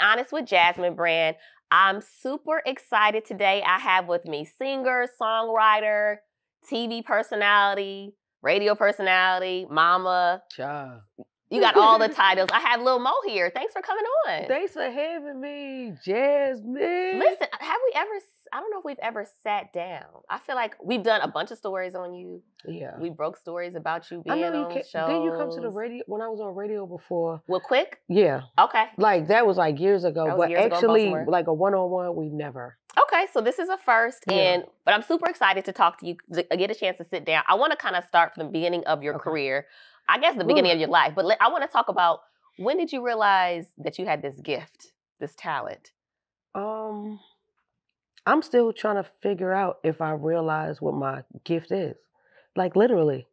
Honest with Jasmine brand. I'm super excited today. I have with me singer, songwriter, TV personality, radio personality, mama. Child. You got all the titles. I have Lil Mo here. Thanks for coming on. Thanks for having me, Jasmine. Listen, I don't know if we've ever sat down. I feel like we've done a bunch of stories on you. Yeah. We broke stories about you being I know on shows. Didn't you come to the radio when I was on radio before? Well, quick? Yeah. Okay. Like, that was like years ago. That was but years ago in actually, Baltimore. like a one-on-one, we've never. Okay, so this is a first, Yeah. but I'm super excited to talk to you, to get a chance to sit down. I want to kind of start from the beginning of your career. I guess the beginning of your life, but I want to talk about, when did you realize that you had this gift, this talent? I'm still trying to figure out if I realize what my gift is. Like, literally.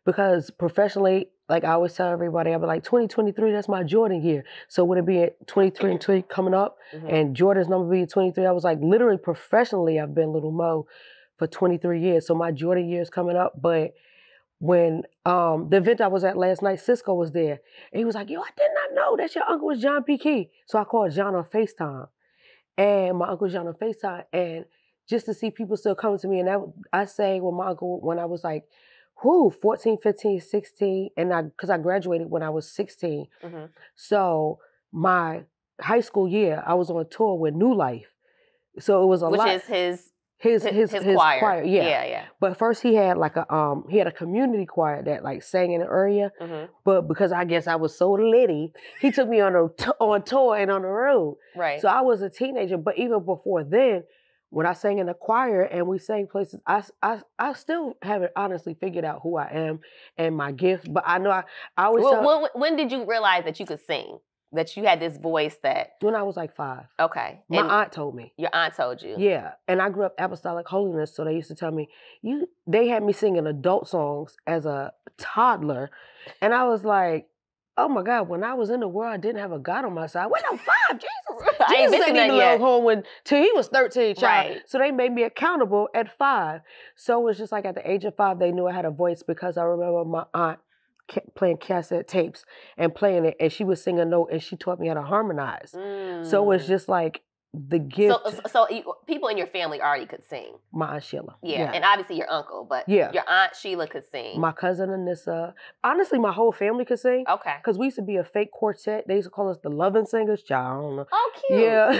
Because professionally, like I always tell everybody, I'll be like, 2023, that's my Jordan year. So would it be at 23 and 20 coming up? And Jordan's number being 23? I was like, literally, professionally, I've been Little Mo for 23 years. So my Jordan year is coming up. But when the event I was at last night, Cisco was there. And he was like, yo, I did not know that your uncle was John P. Key. So I called John on FaceTime. And my uncle John on FaceTime. And just to see people still coming to me. And I sang with my uncle when I was like, 14, 15, 16. And because I graduated when I was 16. So my high school year, I was on tour with New Life. So it was a lot. Which is his choir. Yeah. But first he had like a community choir that like sang in the area. But because I guess I was so litty, he took me on tour and on the road. Right. So I was a teenager. But even before then, when I sang in the choir and we sang places, I still haven't honestly figured out who I am and my gift. But I know I always when did you realize that you could sing? That you had this voice that... When I was like 5. Okay. My aunt told me. Your aunt told you? Yeah. And I grew up Apostolic Holiness, so they used to tell me, they had me singing adult songs as a toddler. And I was like, oh my God, when I was in the world, I didn't have a God on my side. Wait, I'm 5, Jesus. I ain't Jesus missing ain't that even yet. home till he was 13, child. Right. So they made me accountable at 5. So it was just like at the age of 5, they knew I had a voice because I remember my aunt playing cassette tapes and playing it, and she would sing a note, and she taught me how to harmonize. So it was just like the gift. So people in your family already could sing. My Aunt Sheila. Yeah, and obviously your uncle, but your Aunt Sheila could sing. My cousin Anissa. Honestly, my whole family could sing. Okay. Because we used to be a fake quartet. They used to call us the Loving Singers. Child, I don't know. Oh, cute. Yeah.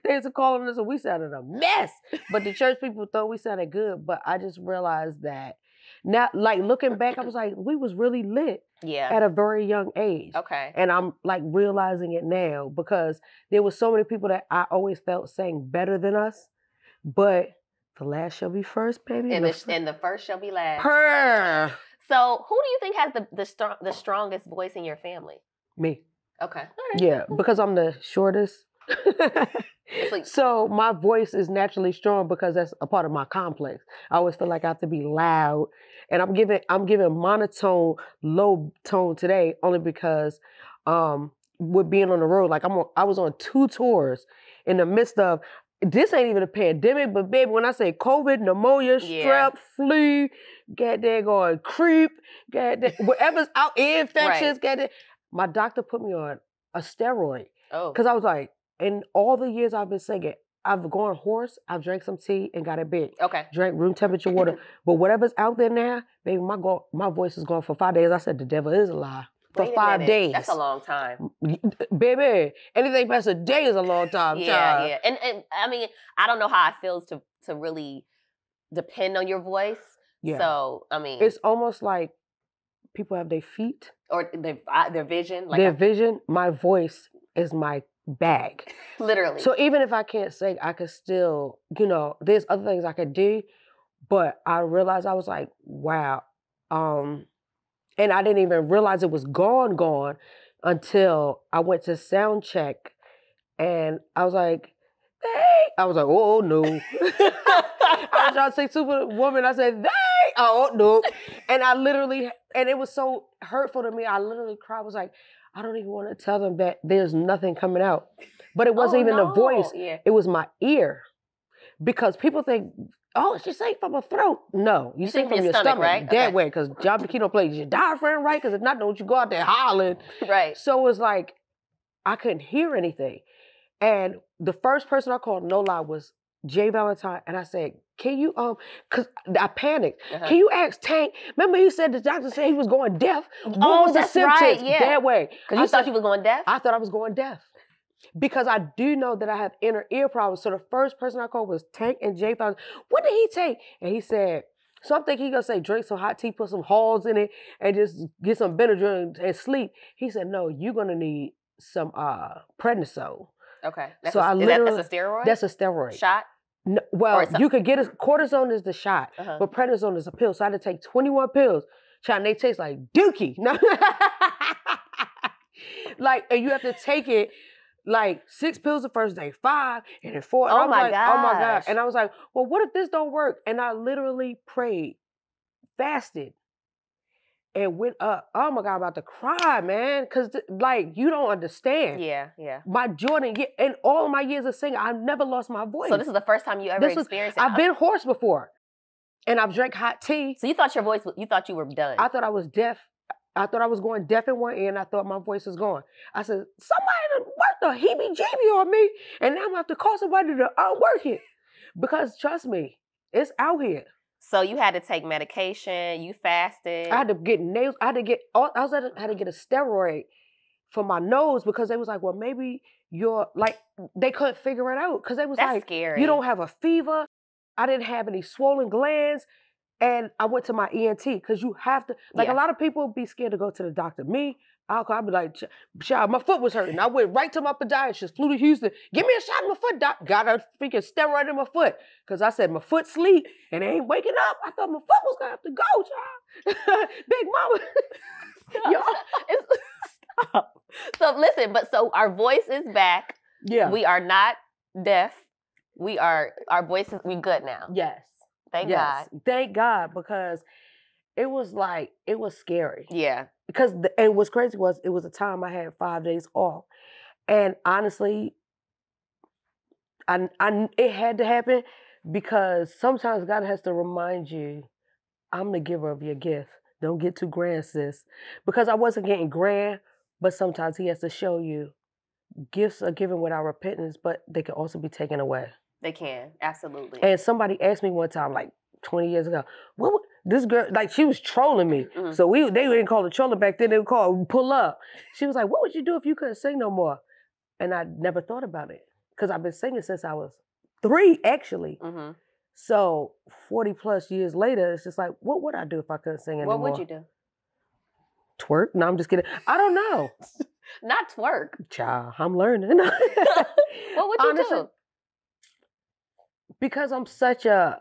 They used to call us, and we sounded a mess. But the church people thought we sounded good. But I just realized that now, like looking back, I was like, we was really lit at a very young age. Okay. And I'm like realizing it now because there were so many people that I always felt sang better than us. But the last shall be first, baby. And the first shall be last. Purr. So who do you think has the strongest voice in your family? Me. Okay. All right. Yeah, because I'm the shortest. So my voice is naturally strong because that's a part of my complex. I always feel like I have to be loud, and I'm giving monotone, low tone today only because with being on the road, like I was on 2 tours in the midst of. This ain't even a pandemic, but baby, when I say COVID, pneumonia, strep, flea, goddamn going creep, goddamn whatever's out, ear infections, goddamn. My doctor put me on a steroid. Oh. Because I was like, in all the years I've been singing, I've gone hoarse, I've drank some tea and got it big. Okay. Drank room temperature water. But whatever's out there now, baby, my voice is gone for 5 days. I said, the devil is a lie. For 5 days. That's a long time. Baby, anything past a day is a long time, child. Yeah. And I mean, I don't know how it feels to really depend on your voice. Yeah. So, I mean. It's almost like people have their feet. Or their vision. Like their vision, my voice is my bag. Literally. So even if I can't sing, I could still, there's other things I could do. But I realized I was like, wow. And I didn't even realize it was gone until I went to sound check. And I was like, hey. I was like, oh, no. I was trying to say Superwoman. I said, hey. Oh, no. And and it was so hurtful to me. I literally cried. I was like, I don't even want to tell them that there's nothing coming out. But it wasn't even the voice. Yeah. It was my ear. Because people think, oh, she sang from her throat. No, you sing from your stomach, right? That way, because John P. don't play your diaphragm right, because if not, don't you go out there hollering. Right. So it's like, I couldn't hear anything. And the first person I called, no lie, was Jay Valentine. And I said, can you, because I panicked. Can you ask Tank? Remember he said the doctor said he was going deaf? What was the symptoms? Right, yeah. That way. Because you thought you was going deaf? I thought I was going deaf. Because I do know that I have inner ear problems. So the first person I called was Tank and Jay Valentine. What did he take? And he said, so I'm thinking he gonna say drink some hot tea, put some Halls in it, and just get some Benadryl and sleep. He said, no, you're gonna need some prednisone. Okay. So that's a steroid? That's a steroid. Shot? No, well, you could get cortisone is the shot, but prednisone is a pill. So I had to take 21 pills. And they taste like dookie. No. Like, and you have to take it like 6 pills the first day, 5, and then 4. And oh my God. And I was like, well, what if this don't work? And I literally prayed, fasted, and went up. Oh my God, I'm about to cry, man. Because, like, you don't understand. Yeah. My Jordan, in all of my years of singing, I've never lost my voice. So this is the first time you ever experienced it? I've been hoarse before. And I've drank hot tea. So you thought you thought you were done? I thought I was deaf. I thought I was going deaf in one ear, and I thought my voice was gone. I said, somebody worked the heebie-jeebie on me, and now I'm going to have to call somebody to work it. Because, trust me, it's out here. So you had to take medication, you fasted. I had to get nails. I had to get a steroid for my nose because they was like, well, maybe you're, like, they couldn't figure it out. Because they was That's like, scary. You don't have a fever. I didn't have any swollen glands. And I went to my ENT because you have to, like a lot of people be scared to go to the doctor. Me, I'll be like, child, my foot was hurting. I went right to my podiatrist, flew to Houston. Give me a shot in my foot, doc. Got a freaking steroid in my foot. Because I said my foot sleep and it ain't waking up. I thought my foot was going to have to go, child. Big mama. Stop. So listen, so our voice is back. Yeah. We are not deaf. Our voices, we good now. Yes. Thank God. Thank God, because it was scary. Yeah. Because, and what's crazy was, it was a time I had 5 days off. And honestly, it had to happen because sometimes God has to remind you, I'm the giver of your gift. Don't get too grand, sis. Because I wasn't getting grand, but sometimes he has to show you gifts are given without repentance, but they can also be taken away. They can, absolutely. And somebody asked me one time, like 20 years ago, this girl, like she was trolling me. Mm-hmm. So they didn't call it trolling back then, they would call pull up. She was like, what would you do if you couldn't sing no more? And I never thought about it because I've been singing since I was 3, actually. Mm-hmm. So 40 plus years later, it's just like, what would I do if I couldn't sing anymore? What would you do? Twerk? No, I'm just kidding. I don't know. Not twerk. Child, I'm learning. What would you do? Because I'm such I'm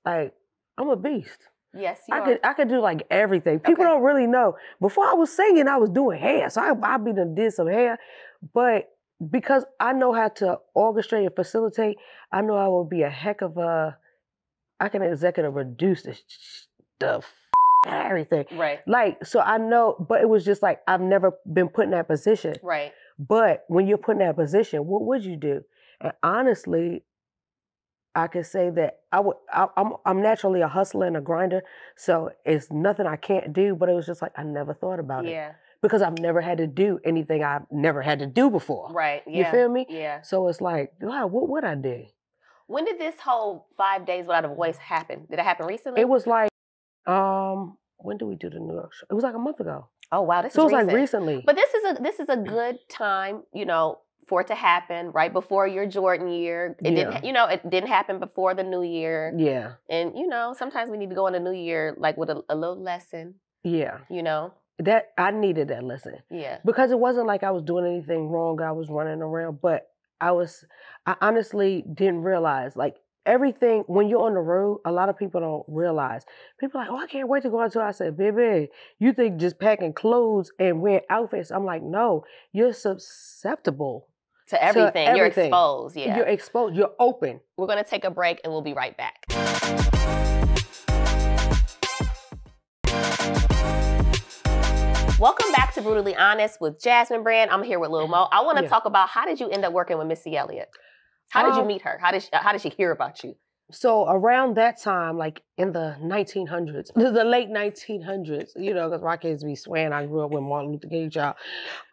a beast. Yes, you are. I could do like everything. People don't really know. Before I was singing, I was doing hair. So I did some hair. But because I know how to orchestrate and facilitate, I know I will be a heck of I can executive produce this stuff. Everything. Right. Like, so I know, but it was just like, I've never been put in that position. Right. But when you're put in that position, what would you do? And honestly, I can say that I'm naturally a hustler and a grinder, so it's nothing I can't do, but it was just like, I never thought about it. Because I've never had to do anything I've never had to do before. Right, You feel me? Yeah. So it's like, wow, what would I do? When did this whole 5 days without a voice happen? Did it happen recently? It was like, when did we do the New York show? It was like a month ago. Oh, wow, this is recent. So it was recent. like recently. But this is a good time, for it to happen right before your Jordan year. It didn't happen before the new year. Yeah. And, sometimes we need to go in the new year, like with a little lesson. Yeah. That I needed that lesson. Yeah. Because it wasn't like I was doing anything wrong. I was running around, but I honestly didn't realize, like, everything, when you're on the road, a lot of people don't realize. People are like, oh, I can't wait to go out. I said, baby, you think just packing clothes and wearing outfits? I'm like, no, you're susceptible. To everything. You're exposed. Yeah. You're exposed. You're open. We're going to take a break and we'll be right back. Welcome back to Brutally Honest with Jasmine Brand. I'm here with Lil Mo. I want to talk about, how did you end up working with Missy Elliott? How did you meet her? How did she hear about you? So around that time, like in the 1900s, the late 1900s, because my kids be swearing I grew up with Martin Luther King, child.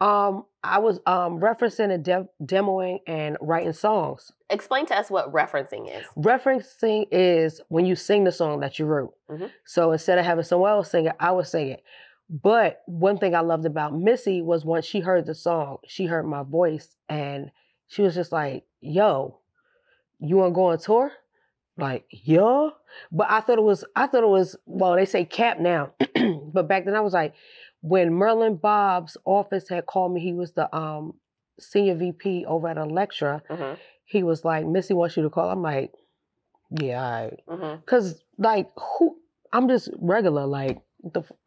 I was referencing and demoing and writing songs. Explain to us what referencing is. Referencing is when you sing the song that you wrote. Mm-hmm. So instead of having someone else sing it, I would sing it. But one thing I loved about Missy was once she heard the song, she heard my voice, and she was just like, "Yo, you want to go on tour?" Like, yeah. But I thought it was, well, they say cap now. But back then I was like, when Merlin Bob's office had called me, he was the senior VP over at Electra. Mm-hmm. He was like, Missy wants you to call. I'm like, yeah, all right. Mm-hmm. Cause like, I'm just regular. Like,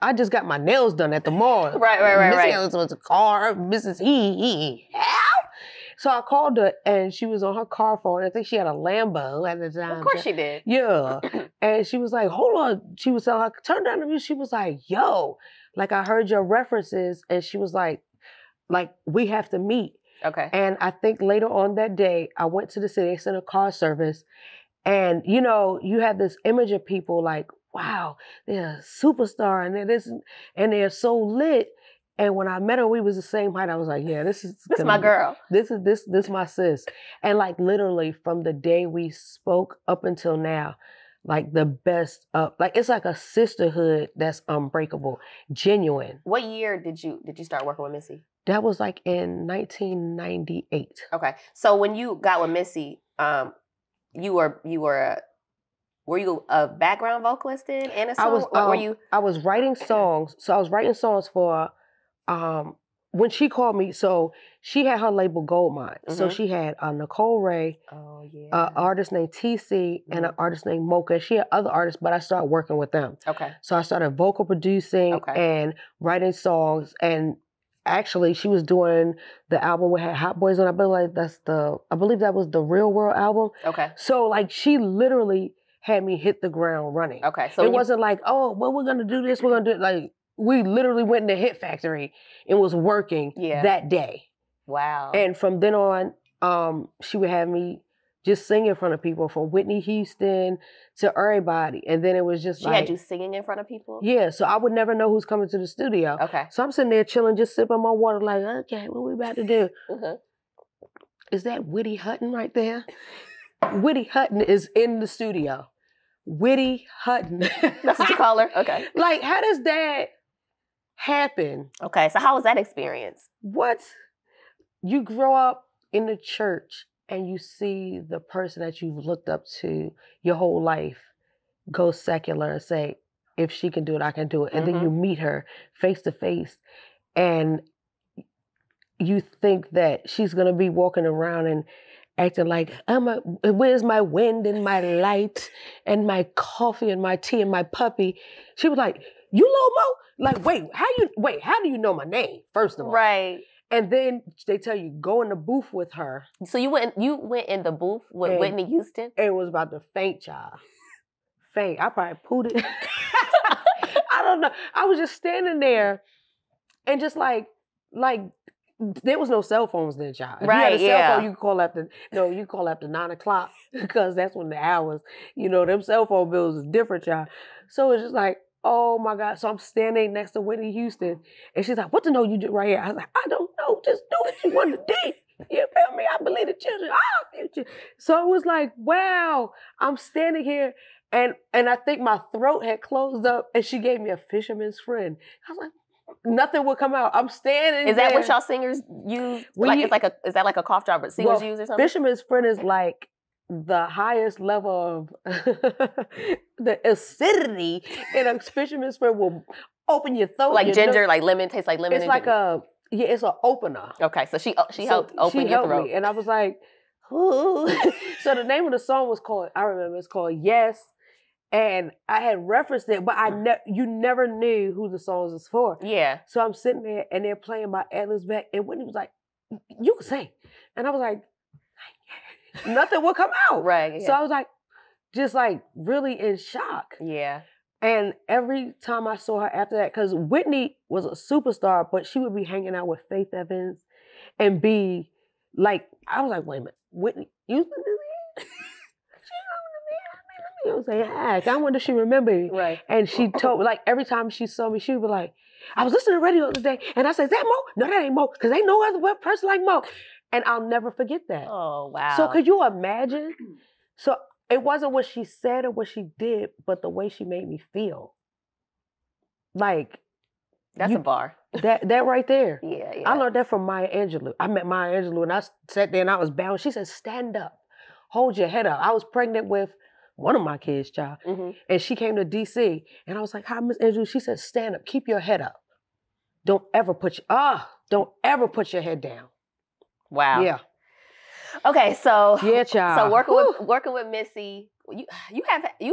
I just got my nails done at the mall. Right. Missy Elliott was a car, Mrs. So I called her, and she was on her car phone. I think she had a Lambo at the time. Of course she did. Yeah. And she was like, hold on. She was telling her, turn down the music. She was like, yo, like, I heard your references. And she was like, we have to meet. Okay. And I think later on that day, I went to the city, they sent a car service. And, you have this image of people like, wow, they're a superstar and they're so lit. And when I met her, we was the same height. I was like, yeah, this is my girl. This my sis. And like literally from the day we spoke up until now, like the best like it's like a sisterhood that's unbreakable, genuine. What year did you start working with Missy? That was like in 1998. Okay. So when you got with Missy, were you a background vocalist in a song? I was writing songs. So I was writing songs for when she called me. So she had her label Goldmine. Mm-hmm. So she had Nicole Ray, an artist named TC, and an artist named Mocha. She had other artists, but I started working with them. Okay. So I started vocal producing and writing songs. And actually, she was doing the album with Hot Boys on. I believe that was the Real World album. Okay. So like she literally had me hit the ground running. Okay. So it wasn't like, oh, well, we're gonna do this, we're gonna do it. Like we literally went in the Hit Factory and was working that day. Wow. And from then on, she would have me just sing in front of people, from Whitney Houston to everybody. And then it was just she had you singing in front of people? Yeah, so I would never know who's coming to the studio. Okay. So I'm sitting there chilling, just sipping my water like, okay, what we about to do? Mm-hmm. Is that Whitty Hutton right there? Whitty Hutton is in the studio. Whitty Hutton. That's what you call her? Okay. Like, how does that happen? Okay, so how was that experience? What? You grow up in the church and you see the person that you've looked up to your whole life go secular and say, if she can do it, I can do it. And then you meet her face to face and you think that she's going to be walking around and acting like, where's my wind and my light and my coffee and my tea and my puppy? She was like, you Lil Mo? Like, wait, how do you know my name, first of all? Right. And then they tell you, go in the booth with her. So you went in the booth with Whitney Houston? It was about to faint, child. Faint. I probably pooed it. I don't know. I was just standing there and just like there was no cell phones then, child. If you had a cell phone, you could call after 9 o'clock because that's when the hours, them cell phone bills is different, child. So it's just like, oh my God. So I'm standing next to Whitney Houston and she's like, what the know you do right here? I was like, I don't know. Just do what you want to do. You feel me? I believe the children are our future. So it was like, wow, I'm standing here and I think my throat had closed up and she gave me a fisherman's friend. I was like, nothing would come out. I'm standing Is that what y'all singers use? Is that like a cough drop that singers use or something? Fisherman's friend is like the highest level of the acidity in a fisherman's friend will open your throat. Like ginger, like lemon, tastes like lemon. It's like it's an opener. Okay, so she helped open your throat. Me, and I was like, ooh. So the name of the song was called, I remember it's called Yes. And I had referenced it, but you never knew who the song was for. Yeah. So I'm sitting there and they're playing my Atlas back and Whitney was like, you can sing. And I was like, nothing will come out. Right. Yeah. So I was like, just like really in shock. Yeah. And every time I saw her after that, because Whitney was a superstar, but she would be hanging out with Faith Evans and be like, I was like, wait a minute, Whitney Houston is here? was saying, heck, I wonder if she remembered me. Right. And she told me, like, every time she saw me, she would be like, I was listening to the radio the other day, and I said, is that Mo? No, that ain't Mo, because ain't no other person like Mo. And I'll never forget that. Oh, wow. So could you imagine? So it wasn't what she said or what she did, but the way she made me feel. Like, that's a bar. That right there. Yeah. I learned that from Maya Angelou. I met Maya Angelou and I sat there and I was bound. She said, stand up. Hold your head up. I was pregnant with one of my kids, child. Mm-hmm. And she came to DC and I was like, hi, Miss Angelou. She said, stand up. Keep your head up. Don't ever put your head down. Wow. Yeah. Okay, so yeah, child. So working with Missy, you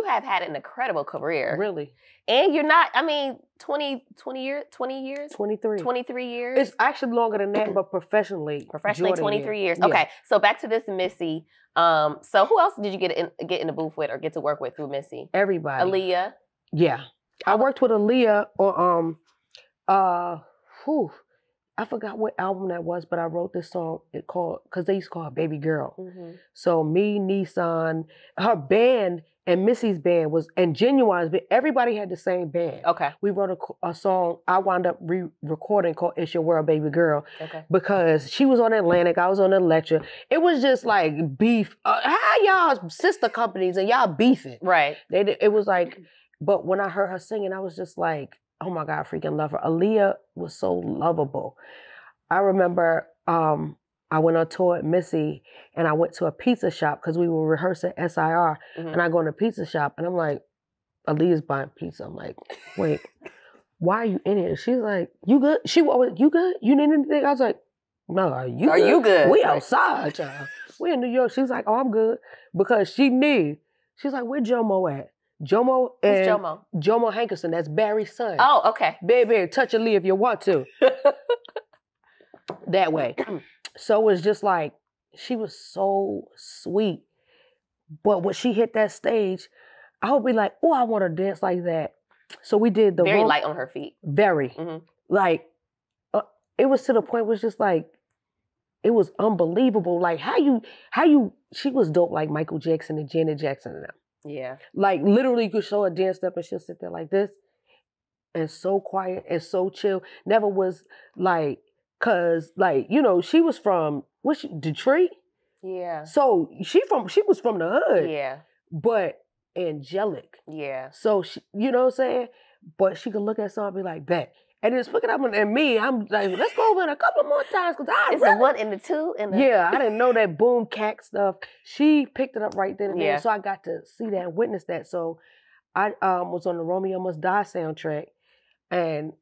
have had an incredible career. Really. And you're not, I mean, 20 years? 23. 23 years? It's actually longer than that, but professionally. Professionally, 23 years. Yeah. Okay, so back to this Missy. So who else did you get in the booth with or get to work with through Missy? Everybody. Aaliyah? Yeah. I worked with Aaliyah on, I forgot what album that was, but I wrote this song because they used to call her Baby Girl. Mm-hmm. So me, Nissan, her band, and Missy's band and Genuine's band, everybody had the same band. Okay. We wrote a song I wound up re-recording called It's Your World, Baby Girl. Okay. Because she was on Atlantic, I was on Electra. It was just like beef. How y'all sister companies and y'all beefing? Right. It was like, but when I heard her singing, I was just like, oh my God, I freaking love her. Aaliyah was so lovable. I remember I went on tour at Missy and I went to a pizza shop because we were rehearsing SIR. Mm-hmm. And I go in a pizza shop and I'm like, Aaliyah's buying pizza. I'm like, wait, why are you in here? She's like, you good? She always, you good? You need anything? I was like, no, are you good? We outside, child. We in New York. She's like, oh, I'm good. Because she knew. She's like, where Jomo at? Jomo and who's Jomo? Jomo Hankerson, that's Barry's son. Oh, okay. Baby, touch Aaliyah if you want to. That way. So it's just like, she was so sweet. But when she hit that stage, I would be like, oh, I want to dance like that. So we did the very light on her feet. Very. Mm-hmm. Like, it was to the point where it's just like, it was unbelievable. Like, she was dope like Michael Jackson and Janet Jackson and them. Yeah. Like, literally, you could show a dance step and she'll sit there like this and so quiet and so chill. Never was like, cause like, you know, she was from, Detroit? Yeah. So she was from the hood. Yeah. But angelic. Yeah. So she, you know what I'm saying? But she could look at something and be like, bet. And then pick it up and me, I'm like, let's go over it a couple more times because It's a 1 and a 2 and yeah, I didn't know that boom cack stuff. She picked it up right then and there, so I got to see that and witness that. So I was on the Romeo Must Die soundtrack and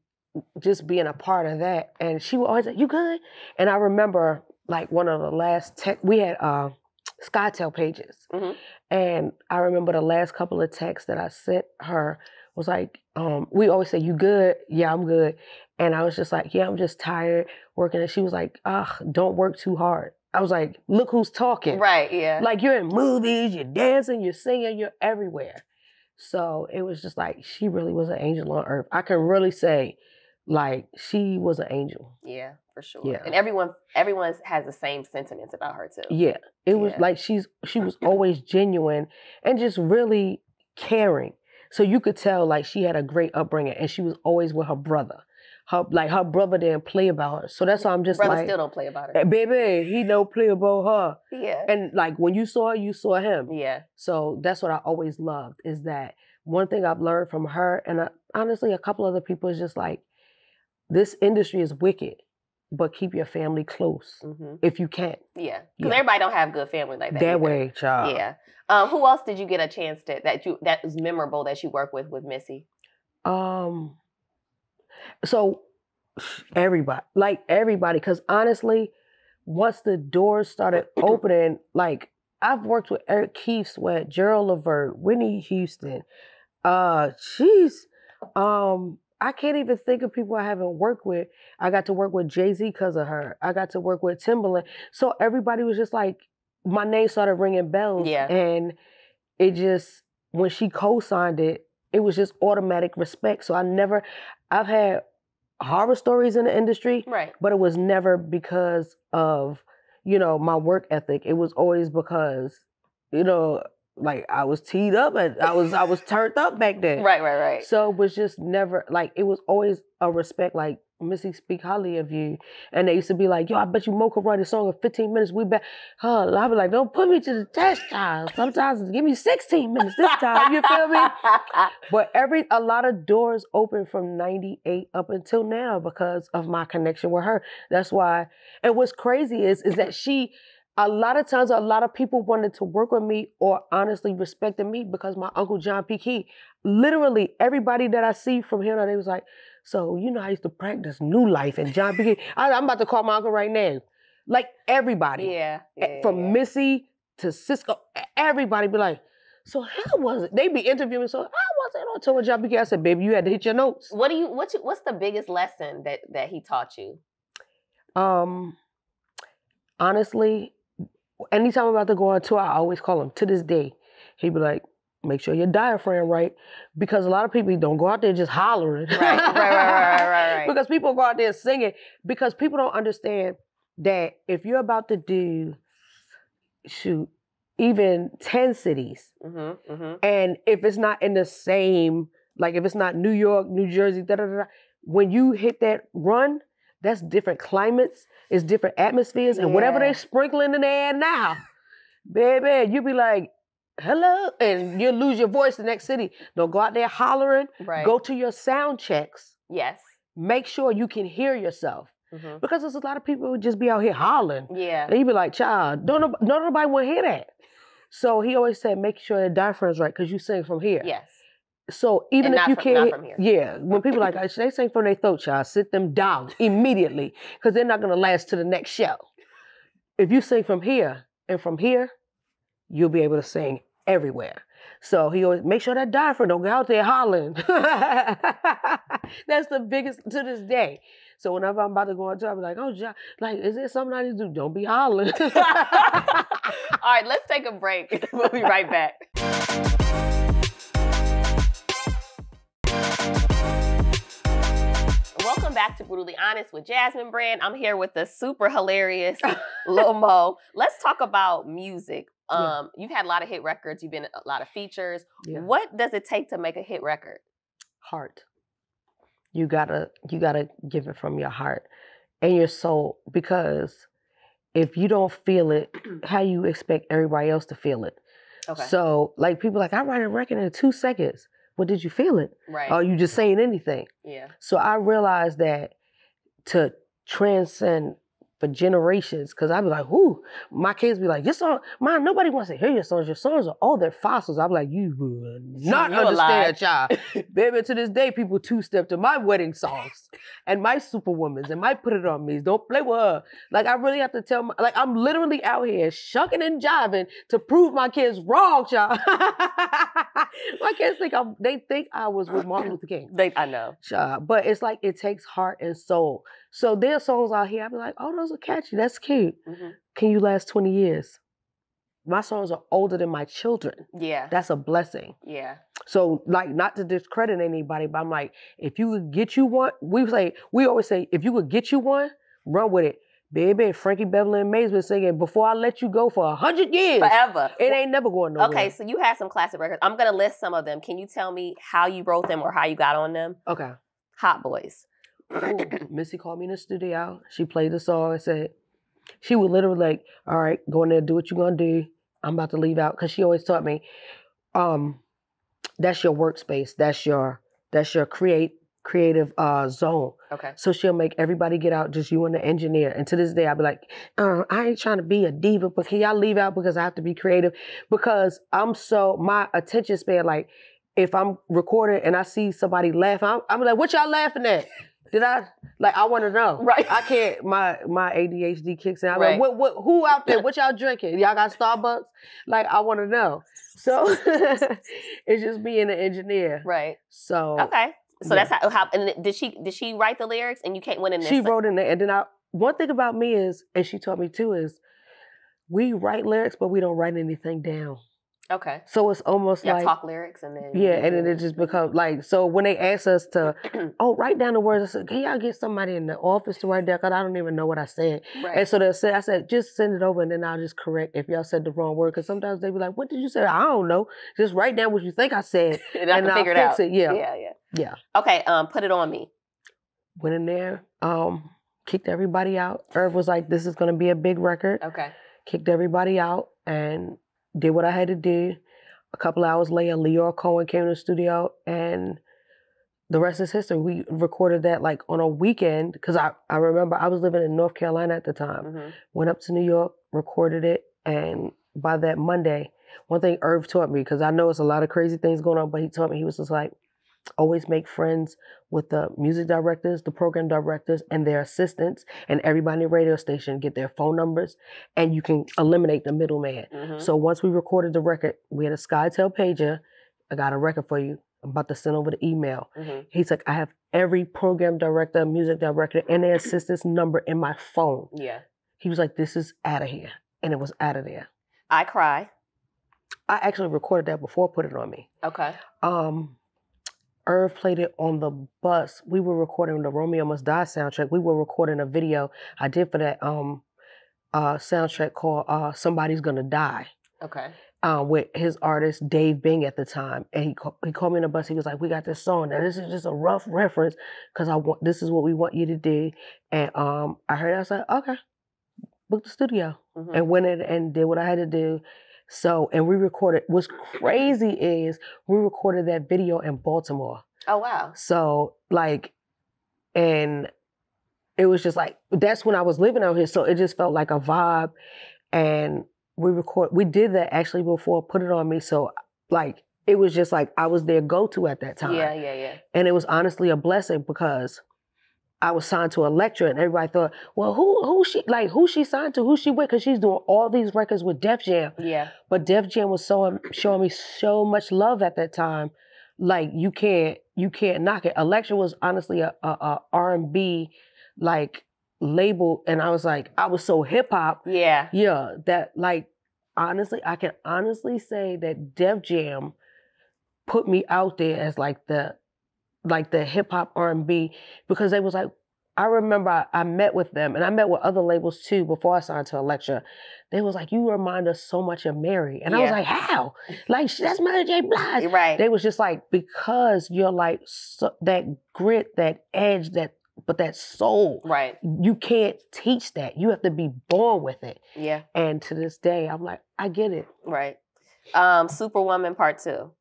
just being a part of that. And she would always say, you good? And I remember like one of the last we had SkyTel pages. Mm-hmm. And I remember the last couple of texts that I sent her was like, we always say, you good? Yeah, I'm good. And I was just like, yeah, I'm just tired working. And she was like, don't work too hard. I was like, look who's talking. Right, yeah. Like you're in movies, you're dancing, you're singing, you're everywhere. So it was just like, she really was an angel on earth. I can really say, like, she was an angel. Yeah, for sure. Yeah. And everyone has the same sentiments about her too. Yeah. It was like she was always genuine and just really caring. So you could tell like she had a great upbringing and she was always with her brother. Her brother didn't play about her. So that's why I'm just brother still don't play about her. Baby, he don't play about her. Yeah. And like when you saw her, you saw him. Yeah. So that's what I always loved is that one thing I've learned from her and honestly a couple other people is just like, this industry is wicked, but keep your family close if you can. Yeah. Because everybody don't have good family like that. That way, child. Yeah. Who else did you get a chance to that was memorable that you worked with Missy? So everybody, because honestly, once the doors started opening, like I've worked with Eric Keith Sweat, Gerald Levert, Whitney Houston. I can't even think of people I haven't worked with. I got to work with Jay-Z because of her. I got to work with Timbaland. So everybody was just like, my name started ringing bells. Yeah. And it just, when she co-signed it, it was just automatic respect. So I've had horror stories in the industry, right? But it was never because of, my work ethic. It was always because, like I was teed up and I was turned up back then. Right. So it was just never like it was always a respect. Like Missy speak highly of you, and they used to be like, "Yo, I bet you Mo could write a song in 15 minutes. We back." I be like, "Don't put me to the test, child. Sometimes give me 16 minutes this time." You feel me? But a lot of doors open from '98 up until now because of my connection with her. That's why. And what's crazy is that she. A lot of times, a lot of people wanted to work with me or honestly respected me because my Uncle John P. Key, literally everybody that I see from here, they was like, so, you know, I used to practice New Life and John P. Key. I'm about to call my uncle right now. Like everybody. Yeah. From Missy to Cisco, everybody be like, so how was it? They be interviewing me, so how was it on tour with John P. Key? I said, baby, you had to hit your notes. What's the biggest lesson that he taught you? Honestly, anytime I'm about to go on tour, I always call him. To this day, he'd be like, make sure your diaphragm right. Because a lot of people don't go out there just hollering. Right. Because people go out there singing. Because people don't understand that if you're about to do, even 10 cities, and if it's not in the same, like if it's not New York, New Jersey, when you hit that run, that's different climates, it's different atmospheres, and whatever they're sprinkling in the air now, baby, you be like, hello, and you'll lose your voice the next city. Don't go out there hollering. Right. Go to your sound checks. Yes. Make sure you can hear yourself. Because there's a lot of people who just be out here hollering. Yeah. And you be like, child, don't nobody want to hear that. So he always said, make sure the diaphragm's right, because you sing from here. Yes. So even if you can't, from here. Yeah, when people like, they sing from their throat, child, sit them down immediately, because they're not going to last to the next show. If you sing from here and from here, you'll be able to sing everywhere. So he always make sure that diaphragm don't go out there hollering. That's the biggest to this day. So whenever I'm about to go on tour, I'm like, oh, John, like, is there something I need to do? Don't be hollering. All right, let's take a break. We'll be right back. Welcome back to Brutally Honest with Jasmine Brand. I'm here with the super hilarious Lil Mo. Let's talk about music. You've had a lot of hit records. You've been in a lot of features. Yeah. What does it take to make a hit record? Heart. You gotta give it from your heart and your soul, because if you don't feel it, how you expect everybody else to feel it? Okay. So like people like, I write a record in 2 seconds. Well, did you feel it? Right. Or you just saying anything? Yeah. So I realized that to transcend for generations, because I'd be like, whoo, my kids be like, your song, Mom, nobody wants to hear your songs. Your songs are all their fossils. I'm like, you would not understand, child. Baby, to this day, people two-step to my wedding songs and my Superwomans and my Put It On Me's. Don't play with her. Like, I really have to tell I'm literally out here shucking and jiving to prove my kids wrong, child. My kids think I was with Martin Luther King. I know. Child. But it's like, it takes heart and soul. So there's songs out here, I be like, oh, those are catchy. That's cute. Can you last 20 years? My songs are older than my children. Yeah. That's a blessing. Yeah. So, like, not to discredit anybody, but I'm like, if you could get you one, we always say, if you could get you one, run with it. Baby, Frankie Beverly and Mays been singing Before I Let You Go for 100 years. Forever. It ain't never going nowhere. Okay, so you have some classic records. I'm going to list some of them. Can you tell me how you wrote them or how you got on them? Okay. Hot Boys. Ooh, Missy called me in the studio. She played the song and said, she would literally like, all right, go in there, do what you're going to do. I'm about to leave out. Because she always taught me, that's your workspace. That's your creative zone. Okay. So she'll make everybody get out, just you and the engineer. And to this day, I'll be like, I ain't trying to be a diva, but can y'all leave out because I have to be creative? Because my attention span, like, if I'm recording and I see somebody laughing, I'm like, what y'all laughing at? I want to know. Right. I can't, my ADHD kicks in. I'm like, who out there? What y'all drinking? Y'all got Starbucks? Like, I want to know. So it's just being an engineer. Right. So. Okay. So that's how, and did she write the lyrics and you can't win in this? She wrote in there. And then one thing about me is, and she taught me too, is we write lyrics, but we don't write anything down. Okay. So it's almost Yeah, like talk lyrics and then yeah, and then it just becomes like, so when they ask us to, write down the words, I said, can y'all get somebody in the office to write down? Because I don't even know what I said. Right. And so they said, I said, just send it over and then I'll just correct if y'all said the wrong word. Because sometimes they be like, what did you say? I don't know. Just write down what you think I said. and I can figure I'll it fix out. it. Yeah. Yeah. Okay, Put It On Me. Went in there, kicked everybody out. Irv was like, this is going to be a big record. Okay. Kicked everybody out and did what I had to do. A couple hours later, Leor Cohen came to the studio and the rest is history. We recorded that like on a weekend because I remember I was living in North Carolina at the time. Mm-hmm. Went up to New York, recorded it, and by that Monday, one thing Irv taught me, because I know it's a lot of crazy things going on, but he taught me, he was just like, always make friends with the music directors, the program directors, and their assistants, and everybody in the radio station, get their phone numbers, and you can eliminate the middleman. Mm-hmm. So once we recorded the record, we had a SkyTel pager. I got a record for you. I'm about to send over the email. Mm-hmm. He's like, I have every program director, music director, and their assistant's number in my phone. Yeah. He was like, this is out of here. And it was out of there. I Cry. I actually recorded that before Put It On Me. Okay. Irv played it on the bus. We were recording the Romeo Must Die soundtrack. We were recording a video I did for that soundtrack called Somebody's Gonna Die. Okay. With his artist Dave Bing at the time, and he called me on the bus. He was like, "We got this song. Now this is just a rough reference because this is what we want you to do." And I heard it. I was like, "Okay, book the studio," and went in and did what I had to do. So, and we recorded. What's crazy is we recorded that video in Baltimore. Oh wow! So like, and it was just like that's when I was living out here. So it just felt like a vibe, and we did that actually before Put It On Me. So like it was just like I was their go-to at that time. Yeah. And it was honestly a blessing because I was signed to Elektra, and everybody thought, well, who she signed to? Who's she with? Because she's doing all these records with Def Jam. Yeah. But Def Jam was showing me so much love at that time. Like you can't knock it. Elektra was honestly a R&B like label, and I was like, I was so hip hop. Yeah. Yeah. That like honestly, I can honestly say that Def Jam put me out there as like the hip hop R&B, because they was like, I remember I met with them, and I met with other labels too before I signed to Elektra. They was like, you remind us so much of Mary. And I was like, how? Like, that's Mary J. Blige. Right. They was just like, because you're like, that grit, that edge, but that soul. Right. You can't teach that. You have to be born with it. Yeah. And to this day, I'm like, I get it. Right. Superwoman Part 2.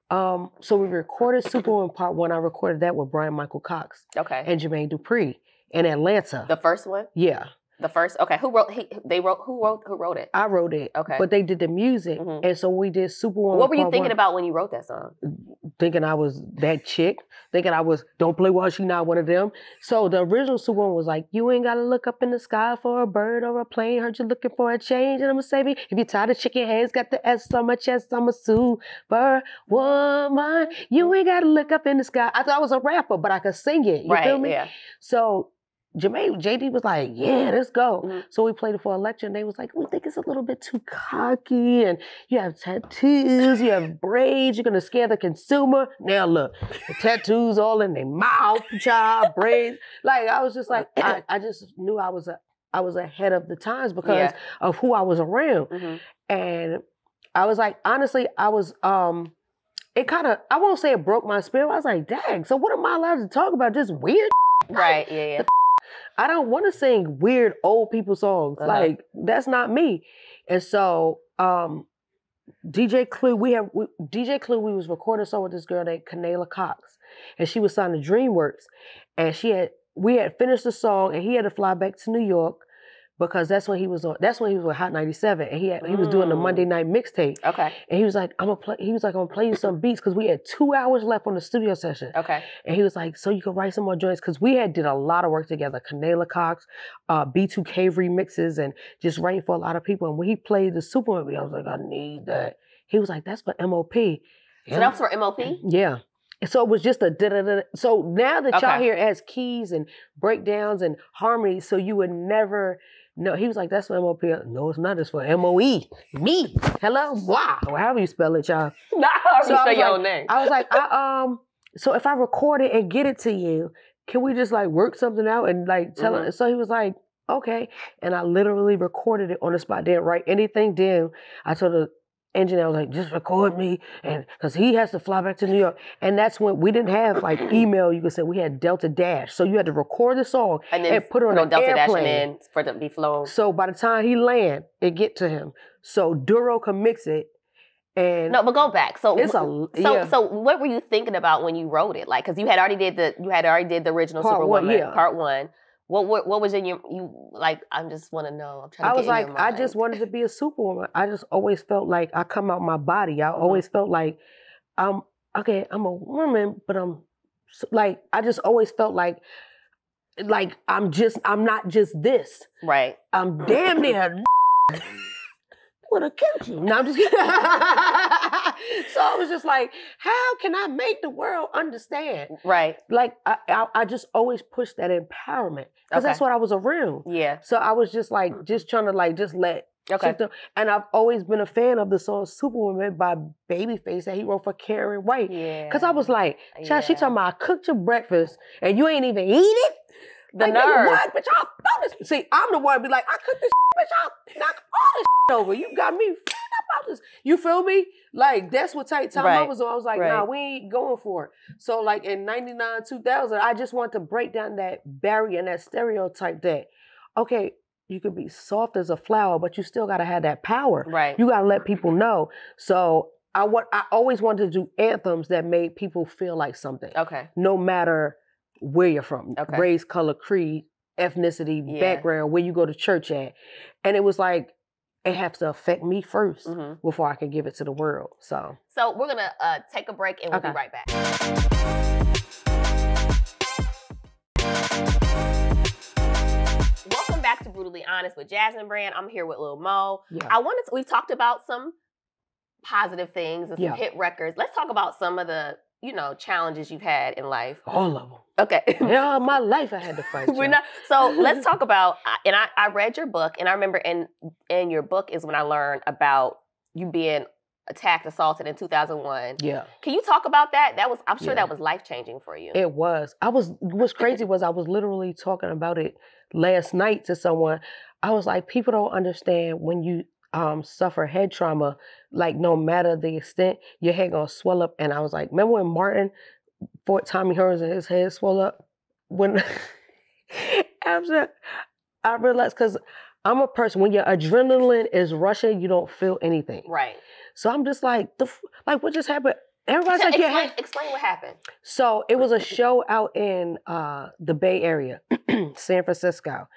So we recorded Superwoman Part 1. I recorded that with Brian Michael Cox. Okay. And Jermaine Dupri in Atlanta. The first one? Yeah. The first. Okay. Who wrote it? I wrote it. Okay. But they did the music, and so we did Superwoman. What were you Part thinking 1. about when you wrote that song? Thinking I was that chick. Thinking I was don't play while she not one of them. So the original Superwoman was like, you ain't gotta look up in the sky for a bird or a plane. Heard you looking for a change, and I'ma say me. If you're tired of chicken heads, got the S on my chest, I'm a Superwoman. You ain't gotta look up in the sky. I thought I was a rapper, but I could sing it. You feel me? Yeah. So JD was like, yeah, let's go. So we played it for Elektra, and they was like, we think it's a little bit too cocky, and you have tattoos, you have braids, you're gonna scare the consumer. Now look, the tattoos all in their mouth, child, braids. Like I was just like, I just knew I was ahead of the times because of who I was around. And I was like, honestly, I was it kind of, I won't say it broke my spirit. I was like, dang, so what am I allowed to talk about? Just weird? Right, yeah. I don't want to sing weird old people songs. Like, that's not me. And so, DJ Clue, we was recording a song with this girl named Kanayla Cox. And she was signed to DreamWorks. And we had finished the song, and he had to fly back to New York because that's when he was with Hot 97. And he was doing the Monday night mixtape. Okay. And he was like, I'm gonna play you some beats, because we had 2 hours left on the studio session. Okay. And he was like, so you can write some more joints, because we did a lot of work together. Kanayla Cox, B2K remixes, and just writing for a lot of people. And when he played the Superwoman, I was like, I need that. He was like, that's for MOP. So that was for MOP? Yeah. So it was just a da-da-da. So now that y'all hear it has keys and breakdowns and harmonies, so you would never No, he was like, that's for M-O-P. No, it's not. It's for M-O-E. Me. Hello? Wow. Or however you spell it, y'all. Not however you spell your own name. I was like, so if I record it and get it to you, can we just like work something out and like tell it? So he was like, okay. And I literally recorded it on the spot. Didn't write anything down. I told the engineer, I was like, just record me. And because he has to fly back to New York. And that's when we didn't have like email, you could say. We had Delta Dash. So you had to record the song and put it on an Delta airplane. Dashing in for it to be flown. So by the time he land, it get to him. So Duro can mix it. And no, but go back. So so what were you thinking about when you wrote it? Like, because you had already did the original Part Superwoman, one, part one. What was in you like? I just want to know. I'm trying to get in your mind. I just wanted to be a Superwoman. I just always felt like I come out my body. I always felt like I'm a woman, but I'm like I just always felt like I'm not just this. Right. I'm damn near. Would have killed you. No, I'm just kidding. So I was just like, how can I make the world understand? Right. Like, I just always pushed that empowerment because that's what I was around. Yeah. So I was just like, just trying to like, just let. Okay. And I've always been a fan of the song Superwoman by Babyface that he wrote for Karen White. Yeah. Because I was like, child, she talking about I cooked your breakfast and you ain't even eat it? The nerve. What? Bitch, I'll throw this. See, I'm the one be like, I cooked this bitch, I'll knock all this over. You got me fed up about this. You feel me? Like, that's what type time I was on. I was like, nah, we ain't going for it. So, like, in 99, 2000, I just wanted to break down that barrier and that stereotype that, okay, you could be soft as a flower, but you still got to have that power. Right. You got to let people know. So, I always wanted to do anthems that made people feel like something. Okay. No matter where you're from, race, color, creed, ethnicity, background, where you go to church at. And it was like, it has to affect me first before I can give it to the world. So we're going to take a break and we'll be right back. Welcome back to Brutally Honest with Jasmine Brand. I'm here with Lil Mo. Yeah. We've talked about some positive things and some hit records. Let's talk about some of the challenges you've had in life. All of them. Okay. Yeah, my life I had to fight. So let's talk about, and I read your book, and I remember in your book is when I learned about you being attacked, assaulted in 2001. Yeah. Can you talk about that? I'm sure that was life-changing for you. It was. What's crazy was I was literally talking about it last night to someone. I was like, people don't understand when you suffer head trauma, like no matter the extent, your head gonna swell up. And I was like, remember when Martin fought Tommy Hearns and his head swelled up? When after I realized, because I'm a person, when your adrenaline is rushing, you don't feel anything. Right. So I'm just like, what just happened? Everybody's like, explain what happened. So it was a show out in the Bay Area, San Francisco.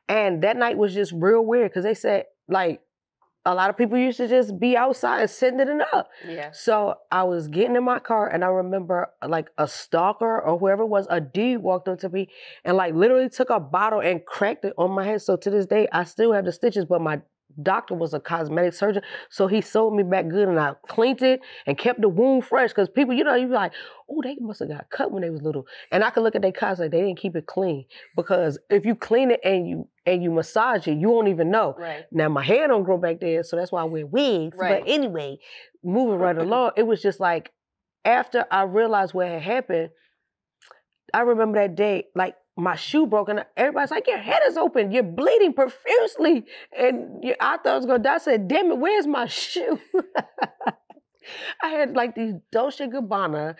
And that night was just real weird because they said, like, a lot of people used to just be outside and sitting it up. Yeah. So I was getting in my car and I remember like a stalker or whoever it was, a dude walked up to me and like literally took a bottle and cracked it on my head. So to this day, I still have the stitches, but my doctor was a cosmetic surgeon. So he sewed me back good and I cleaned it and kept the wound fresh. Cause people, you be like, oh, they must have got cut when they was little. And I could look at their cosmetic, they didn't keep it clean. Because if you clean it and you massage it, you won't even know. Right. Now my hair don't grow back there, so that's why I wear wigs. Right. But anyway, moving right along, it was just like, after I realized what had happened, I remember that day, like, my shoe broke and everybody's like, your head is open, you're bleeding profusely. And I thought I was gonna die. I said, damn it, where's my shoe? I had like these Dolce & Gabbana,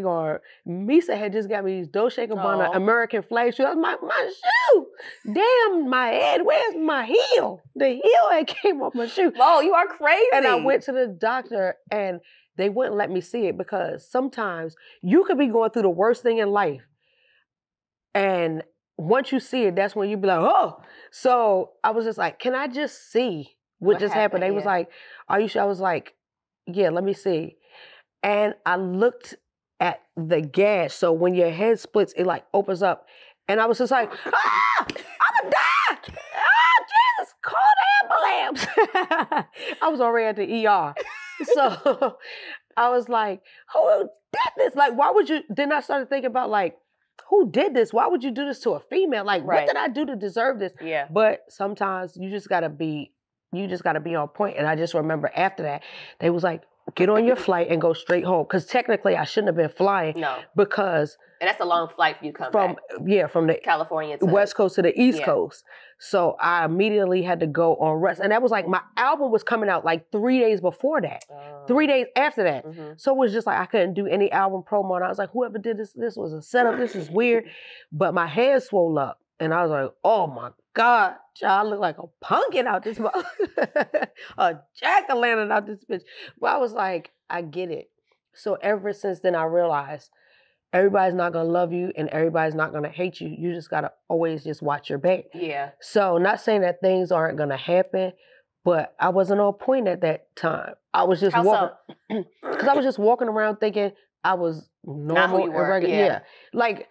or Misa had just got me these Dolce & Gabbana American flag shoes. I was like, my shoe! Damn, my head, where's my heel? The heel had came off my shoe. Oh, you are crazy. And I went to the doctor and they wouldn't let me see it because sometimes you could be going through the worst thing in life. And once you see it, that's when you be like, oh. So I was just like, can I just see what just happened? They was like, are you sure? I was like, yeah, let me see. And I looked at the gash. So when your head splits, it like opens up. And I was just like, I'm gonna die. Ah, Jesus, call the ambulance. I was already at the ER. So I was like, oh, death is like, why would you? Then I started thinking about like, who did this? Why would you do this to a female? Like, what did I do to deserve this? Yeah. But sometimes you just gotta be on point. And I just remember after that, they was like, get on your flight and go straight home. Because technically I shouldn't have been flying. No. Because and that's a long flight for you to come back. Yeah, from the California to West Coast to the East Coast. So I immediately had to go on rest. And that was like, my album was coming out like 3 days before that. 3 days after that. Mm-hmm. So it was just like, I couldn't do any album promo. And I was like, whoever did this was a setup. This is weird. But my head swole up. And I was like, oh my God, child, I look like a pumpkin out this a jack-o'-lantern out this bitch. But I was like, I get it. So ever since then, I realized everybody's not going to love you and everybody's not going to hate you. You just got to always just watch your back. Yeah. So not saying that things aren't going to happen, but I wasn't on point at that time. I was just walking. Because I was just walking around thinking I was normal and regular. Yeah. Like,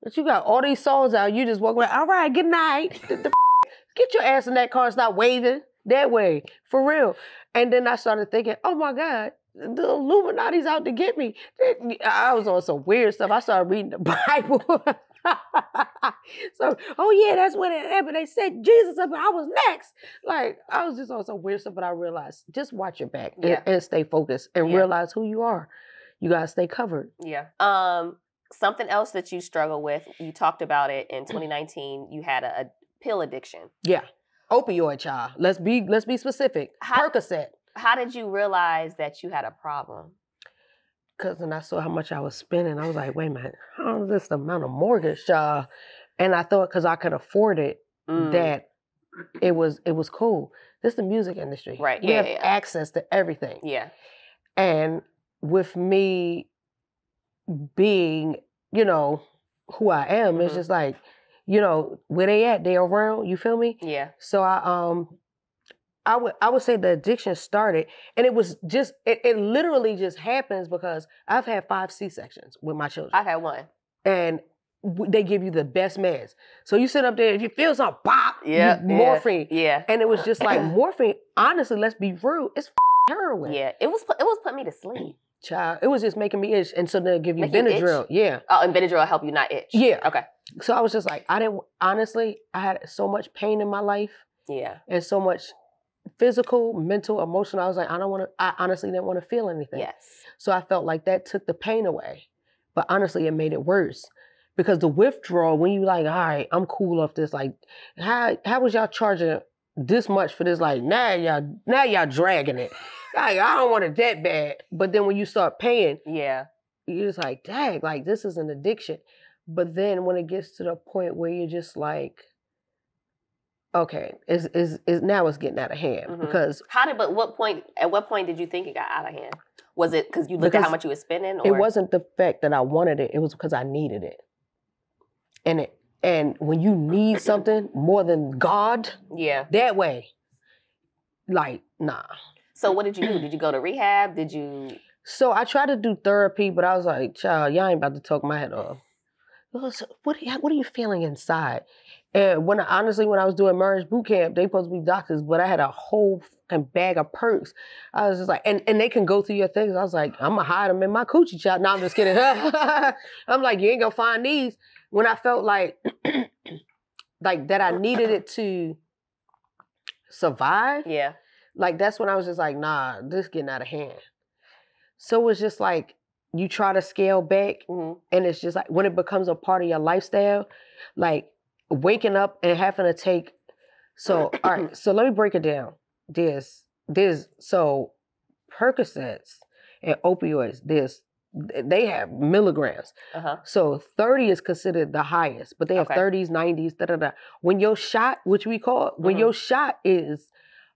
but you got all these songs out, you just walk around, all right, good night. Get your ass in that car, stop waving that way, for real. And then I started thinking, oh my God, the Illuminati's out to get me. I was on some weird stuff. I started reading the Bible. So, oh yeah, that's what it happened. They said Jesus up and I was next. Like, I was just on some weird stuff, but I realized, just watch your back and stay focused and realize who you are. You gotta stay covered. Yeah. Something else that you struggle with, you talked about it in 2019, you had a pill addiction. Yeah. Opioid, child. Let's be specific. Percocet. How did you realize that you had a problem? Because when I saw how much I was spending, I was like, wait a minute, how is this the amount of mortgage, child? And I thought because I could afford it, that it was cool. This is the music industry. Right. You have access to everything. Yeah. And with me being, who I am, it's just like, where they at? They around, you feel me? Yeah. So I would say the addiction started, and it was just, it literally just happens because I've had 5 C-sections with my children. I've had 1. And they give you the best meds. So you sit up there, if you feel something, pop, morphine. Yeah. And it was just like, morphine, honestly, let's be real, it's heroin. Yeah, it was putting me to sleep. Child, it was just making me itch, and so they'll give you Benadryl. Yeah. Oh, and Benadryl will help you not itch. Yeah. Okay. So I was just like, I had so much pain in my life. Yeah. And so much physical, mental, emotional. I was like, I honestly didn't want to feel anything. Yes. So I felt like that took the pain away. But honestly, it made it worse. Because the withdrawal, when you like, all right, I'm cool off this, like, how was y'all charging this much for this? Like, now y'all dragging it. Like, I don't want it that bad. But then when you start paying, you're just like, dang, like, this is an addiction. But then when it gets to the point where you're just like, okay, now it's getting out of hand. Because at what point did you think it got out of hand? Was it because you looked at how much you were spending? Or? It wasn't the fact that I wanted it. It was because I needed it. And when you need something more than God, that way, like, nah. So what did you do? Did you go to rehab? Did you? So I tried to do therapy, but I was like, child, y'all ain't about to talk my head off. So what are you feeling inside? And when I was doing marriage boot camp, they supposed to be doctors, but I had a whole fucking bag of perks. I was just like, and they can go through your things. I was like, I'm gonna hide them in my coochie, child. No, I'm just kidding. I'm like, you ain't gonna find these. When I felt like, like that I needed it to survive. Yeah. Like that's when I was just like, nah, this getting out of hand. So it's just like, you try to scale back, and it's just like when it becomes a part of your lifestyle, like waking up and having to take. So all right, so let me break it down. There's so Percocets and opioids. They have milligrams. So 30 is considered the highest, but they have 30s, 90s. When your shot, which we call, when your shot is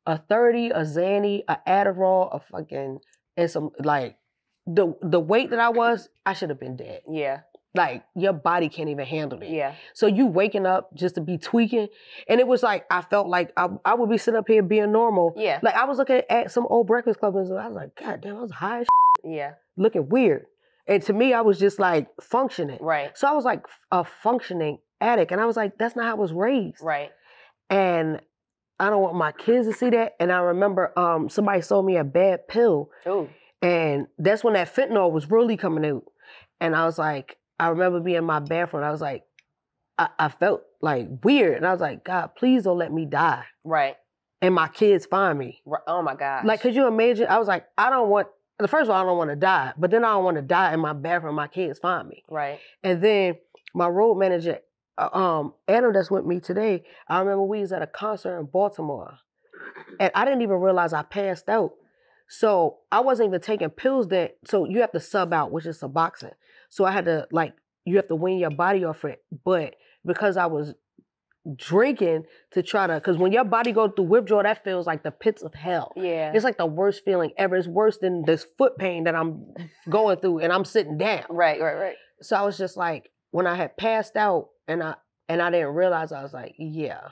a 30, a Xanny, a Adderall, a fucking, and some like. The weight that I was, I should have been dead. Yeah. Like, your body can't even handle it. Yeah. So you waking up just to be tweaking. And it was like, I felt like I would be sitting up here being normal. Yeah. Like, I was looking at some old Breakfast Club and I was like, God damn, I was high as shit. Yeah. Looking weird. And to me, I was just like functioning. Right. So I was like a functioning addict. And I was like, that's not how I was raised. Right. And I don't want my kids to see that. And I remember somebody sold me a bad pill. Ooh. And that's when that fentanyl was really coming out. And I was like, I remember being in my bathroom. I was like, I felt like weird. And I was like, God, please don't let me die. Right. And my kids find me. Oh my gosh. Like, could you imagine? I was like, first of all, I don't want to die. But then I don't want to die in my bathroom. My kids find me. Right. And then my road manager, Adam, that's with me today, I remember we was at a concert in Baltimore. And I didn't even realize I passed out. So I wasn't even taking pills then. So you have to sub out, which is Suboxone. So I had to, you have to wean your body off it. But because I was drinking to try to, because when your body goes through withdrawal, that feels like the pits of hell. Yeah. It's like the worst feeling ever. It's worse than this foot pain that I'm going through and I'm sitting down. Right. So I was just like, when I had passed out and I didn't realize, I was like, yeah.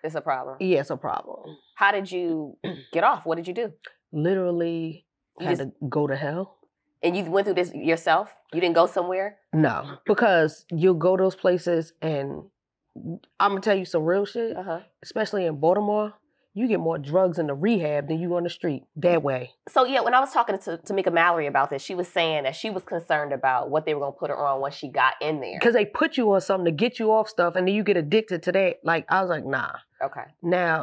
It's a problem. Yeah, it's a problem. How did you get off? What did you do? Literally had to go to hell. And you went through this yourself? You didn't go somewhere? No, because you'll go those places and I'm going to tell you some real shit, especially in Baltimore, you get more drugs in the rehab than you on the street that way. So yeah, when I was talking to Tamika Mallory about this, she was saying that she was concerned about what they were going to put her on once she got in there. Because they put you on something to get you off stuff and then you get addicted to that. Like, I was like, nah. Okay. Now,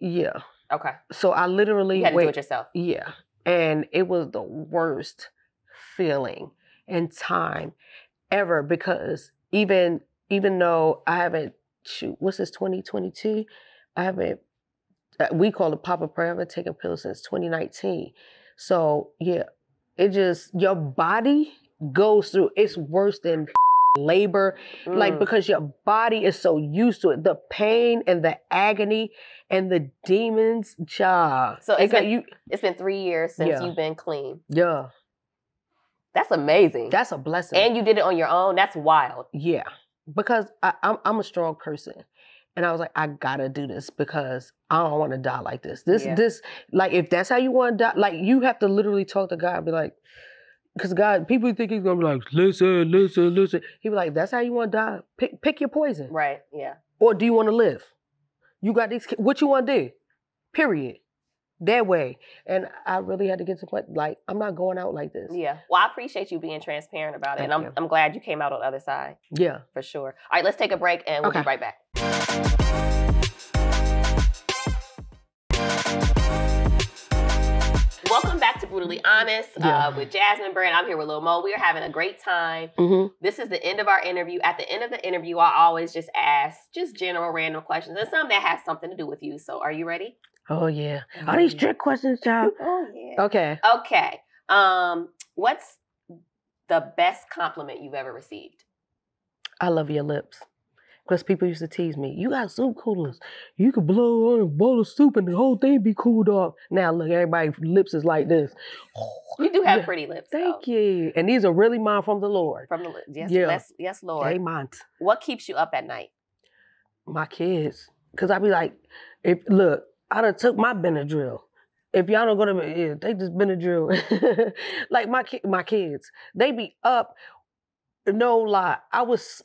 yeah. Okay. So I literally... You had to do it yourself. Yeah. And it was the worst feeling and time ever because even though I haven't, what's this, 2022? I haven't, we call it Papa Prayer, I haven't taken pills since 2019. So yeah, it just, your body goes through, it's worse than labor, because your body is so used to it. The pain and the agony and the demons, child. So it's been 3 years since you've been clean. Yeah. That's amazing. That's a blessing. And you did it on your own? That's wild. Yeah. Because I'm a strong person. And I was like, I gotta do this because I don't want to die like this. This, if that's how you want to die, you have to literally talk to God and be like, because God, people think he's going to be like, listen. He be like, that's how you want to die? Pick your poison. Right, yeah. Or do you want to live? You got these, what you want to do? Period. That way. And I really had to get to the point, I'm not going out like this. Yeah. Well, I appreciate you being transparent about it. Thank you. I'm glad you came out on the other side. Yeah. For sure. All right, let's take a break and we'll be right back. Welcome back to Brutally Honest with Jasmine Brand. I'm here with Lil Mo. We are having a great time. This is the end of our interview. At the end of the interview, I always just ask general random questions and some that have something to do with you. So are you ready? Oh, yeah. Are these trick questions, child? Oh, yeah. Okay. What's the best compliment you've ever received? I love your lips. Because people used to tease me, you got soup coolers. You could blow on a bowl of soup and the whole thing be cooled off. Now look, everybody's lips is like this. You do have pretty lips. Thank you. And these are really mine from the Lord. From the Lord. Yes, Lord. They mine. What keeps you up at night? My kids. Because I be like, I done took my Benadryl. If y'all don't go to me, they just Benadryl. My kids, they be up. No lie.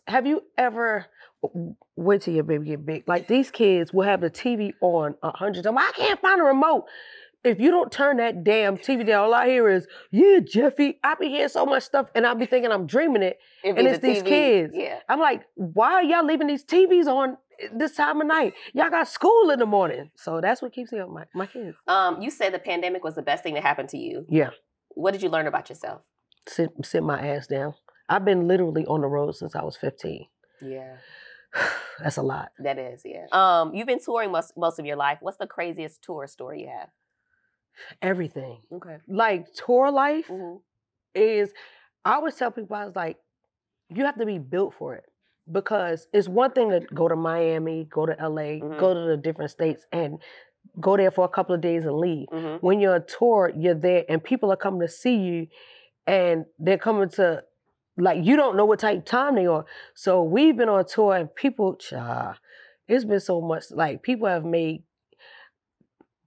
Have you ever, wait till your baby get big. These kids will have the TV on 100 times. I can't find a remote. If you don't turn that damn TV down, all I hear is, yeah, Jeffy. I be hearing so much stuff and I be thinking I'm dreaming it. And it's these kids. Yeah. I'm like, why are y'all leaving these TVs on this time of night? Y'all got school in the morning. So that's what keeps me up, my kids. You said the pandemic was the best thing that happened to you. Yeah. What did you learn about yourself? Sit my ass down. I've been literally on the road since I was 15. Yeah. That's a lot. That is, yeah. You've been touring most of your life. What's the craziest tour story you have? Everything. Okay. Tour life is, I always tell people, I was like, you have to be built for it. Because it's one thing to go to Miami, go to LA, go to the different states and go there for a couple of days and leave. When you're on tour, you're there and people are coming to see you and they're coming to, you don't know what type of time they are. So we've been on tour and people, it's been so much, people have made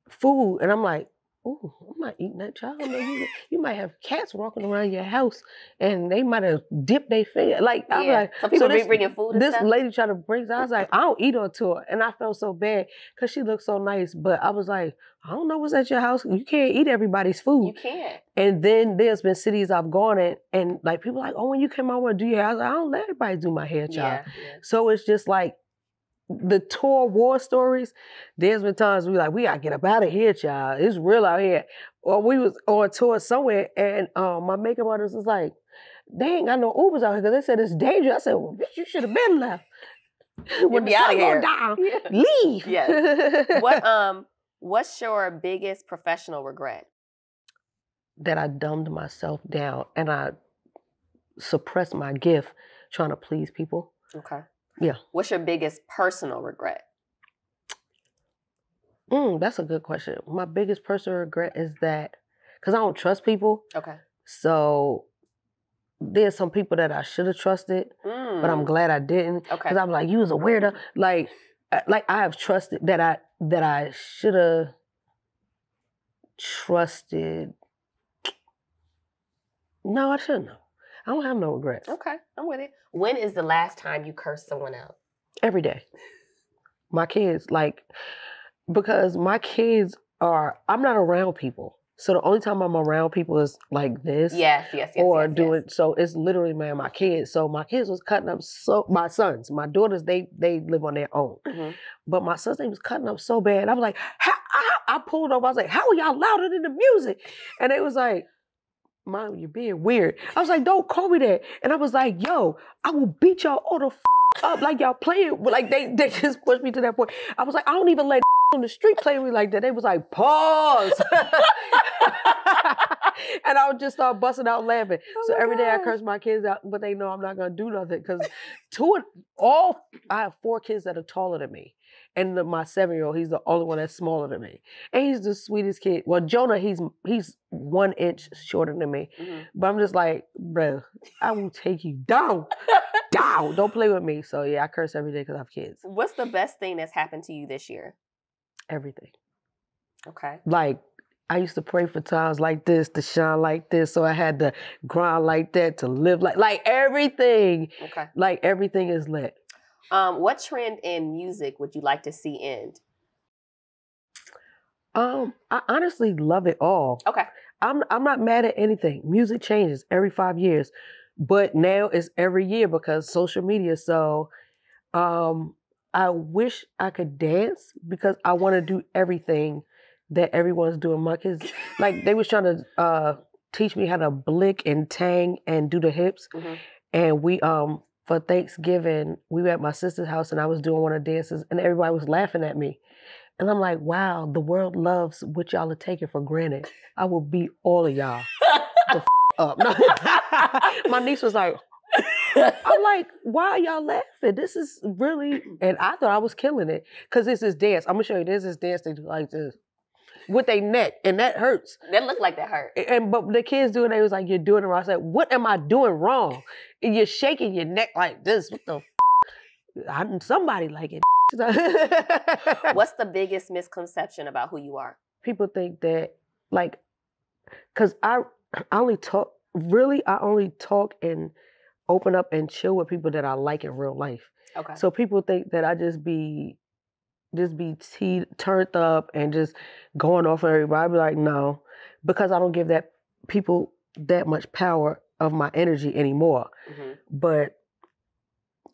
food and I'm like, ooh, I'm not eating that child. No, you might have cats walking around your house and they might have dipped their finger. Like, I'm like, some people be bringing food and this stuff. lady tried to bring, I was like, I don't eat on tour. And I felt so bad because she looked so nice. But I was like, I don't know what's at your house. You can't eat everybody's food. You can't. And then there's been cities I've gone in and like people like, oh, when you come out, want to do your hair? I was like, I don't let everybody do my hair, child. Yeah. So it's just like, the tour war stories, there's been times we like, we gotta get up out of here, child. It's real out here. Or we was on tour somewhere and my makeup artist was like, they ain't got no Ubers out here because they said it's dangerous. I said, well, bitch, you should have been left. When the sun go down, leave. Yes. What's your biggest professional regret? That I dumbed myself down and I suppressed my gift trying to please people. Okay. Yeah. What's your biggest personal regret? That's a good question. My biggest personal regret is that, because I don't trust people. Okay. So there's some people that I should have trusted, but I'm glad I didn't. Okay. Because I'm like, you was a weirdo. Like I have trusted that I should have trusted. No, I shouldn't have. I don't have no regrets. Okay, I'm with it. When is the last time you cursed someone out? Every day. My kids, like, because my kids I'm not around people. So the only time I'm around people is like this. Yes. So it's literally, man, my kids. So my kids was cutting up my sons, my daughters, they live on their own. Mm-hmm. But my sons, they was cutting up so bad. I was like, I pulled over. I was like, how are y'all louder than the music? And they was like, Mom, you're being weird. I was like, don't call me that. And I was like, yo, I will beat y'all all the up like y'all playing. Like they just pushed me to that point. I was like, I don't even let on the street play with me like that. They was like, pause. And I would just start busting out laughing. So every day I curse my kids out, but they know I'm not going to do nothing because I have 4 kids that are taller than me. And my 7-year-old, he's the only one that's smaller than me. And he's the sweetest kid. Well, Jonah, he's 1 inch shorter than me. Mm-hmm. But I'm just like, bro, I will take you down. Down. Don't play with me. So yeah, I curse every day because I have kids. What's the best thing that's happened to you this year? Everything. Okay. Like, I used to pray for times like this to shine like this. So I had to grind like that to live like everything. Okay. Like everything is lit. What trend in music would you like to see end? I honestly love it all. Okay. I'm not mad at anything. Music changes every 5 years, but now it's every year because social media. So, I wish I could dance because I want to do everything that everyone's doing. My kids, like they was trying to teach me how to blick and tang and do the hips, mm-hmm. And we for Thanksgiving, we were at my sister's house and I was doing one of the dances and everybody was laughing at me. And I'm like, wow, the world loves what y'all are taking for granted. I will beat all of y'all the up. My niece was like, I'm like, why are y'all laughing? This is really, and I thought I was killing it. Because this is dance. I'm going to show you, this is dance they do like this. With their neck, and that hurts. That looked like that hurt. But the kids doing it, they was like, you're doing it wrong. I said, what am I doing wrong? And you're shaking your neck like this. What the somebody like it. What's the biggest misconception about who you are? People think that, like, because I only talk and open up and chill with people that I like in real life. Okay. So people think that I just be turned up and just going off on everybody. I'd be like, no, because I don't give that people that much power of my energy anymore. Mm-hmm. But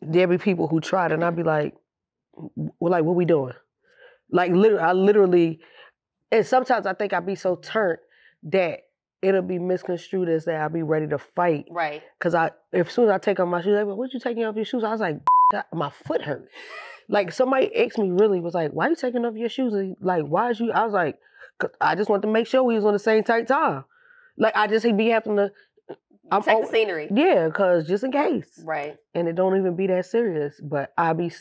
there'll be people who tried, and I'd be like, well, like, what we doing? Like, literally, and sometimes I think I'd be so turned that it'll be misconstrued as that I'll be ready to fight. Right. Because as soon as I take off my shoes, like, well, what you taking off your shoes? I was like, my foot hurt. Like, somebody asked me really, was like, why you taking off your shoes? Like, why is you? I was like, 'cause I just wanted to make sure we was on the same tight time. Like, I just be having to. Check the scenery. Yeah, because just in case. Right. And it don't even be that serious. But that's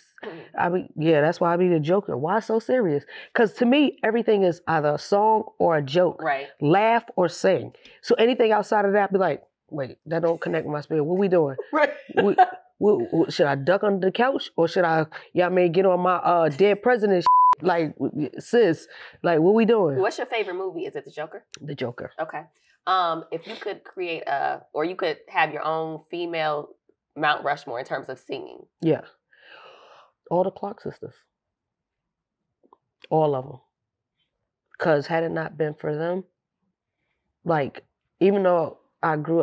why I be the joker. Why so serious? Because to me, everything is either a song or a joke. Right. Laugh or sing. So anything outside of that, I'd be like, wait, that don't connect with my spirit. What we doing? Right. Should I duck under the couch or should I, get on my dead president Like, sis, like, what we doing? What's your favorite movie? Is it The Joker? The Joker. Okay. If you could create or you could have your own female Mount Rushmore in terms of singing. Yeah. All the Clark sisters. All of them. Because had it not been for them, like, even though I grew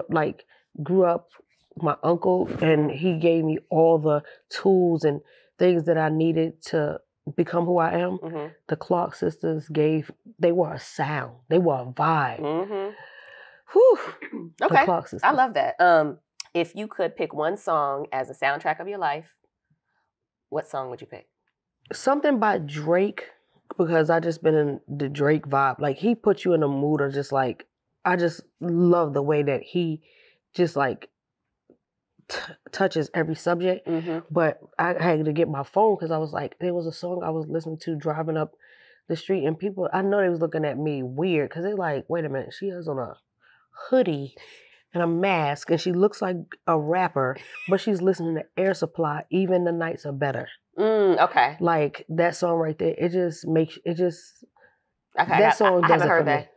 up, my uncle, and he gave me all the tools and things that I needed to become who I am. Mm-hmm. The Clark sisters they were a sound. They were a vibe. Mm-hmm. Whew. Okay. The Clark sisters. I love that. If you could pick one song as a soundtrack of your life, what song would you pick? Something by Drake, because I just been in the Drake vibe. Like, he put you in a mood of just like, I just love the way that he just like touches every subject. Mm-hmm. But I had to get my phone because I was like, there was a song I was listening to driving up the street, and people, I know they was looking at me weird because they're like, wait a minute, she has on a hoodie and a mask and she looks like a rapper, but she's listening to Air Supply, Even the Nights Are Better. Okay. Like, that song right there, it just makes, okay, that song I haven't heard that.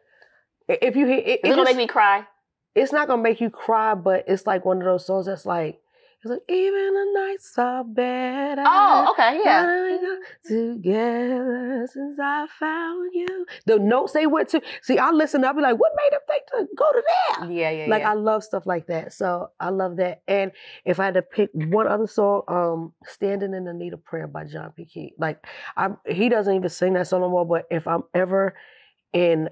If you hear it, it's gonna make me cry. It's not gonna make you cry, but it's like one of those songs that's like, it's like, even the nights are better. Oh, okay, yeah. Together since I found you. The notes they went to. See, I listen, I'll be like, what made them think to go to there? Yeah. Like, I love stuff like that. So I love that. And if I had to pick one other song, Standing in the Need of Prayer by John P. Key. Like, he doesn't even sing that song no more, but if I'm ever in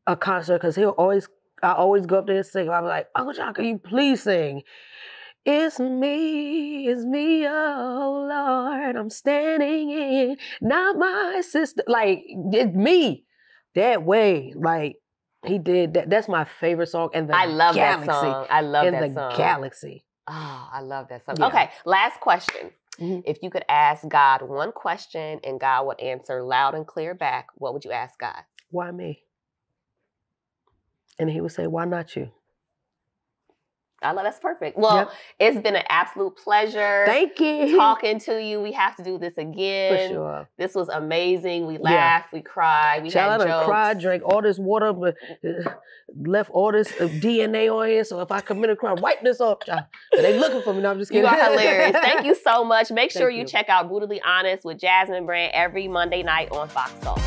a concert, because I always go up there and sing. I'm like, Uncle John, can you please sing? It's me, oh Lord, I'm standing in, not my sister. Like, it's me, that way. Like, he did that. That's my favorite song in the galaxy. I love that song. I love that song. In the galaxy. Oh, I love that song. Yeah. Okay, last question. Mm-hmm. If you could ask God one question and God would answer loud and clear back, what would you ask God? Why me? And he would say, why not you? I love that's perfect. Well, It's been an absolute pleasure. Thank you. Talking to you. We have to do this again. For sure. This was amazing. We laughed, we cried, we had jokes. Cried, drank all this water, but left all this DNA on here. So if I commit a crime, wipe this off, child. They looking for me. No, I'm just kidding. You are hilarious. Thank you so much. Make sure you check out Brutally Honest with Jasmine Brand every Monday night on Fox Soul.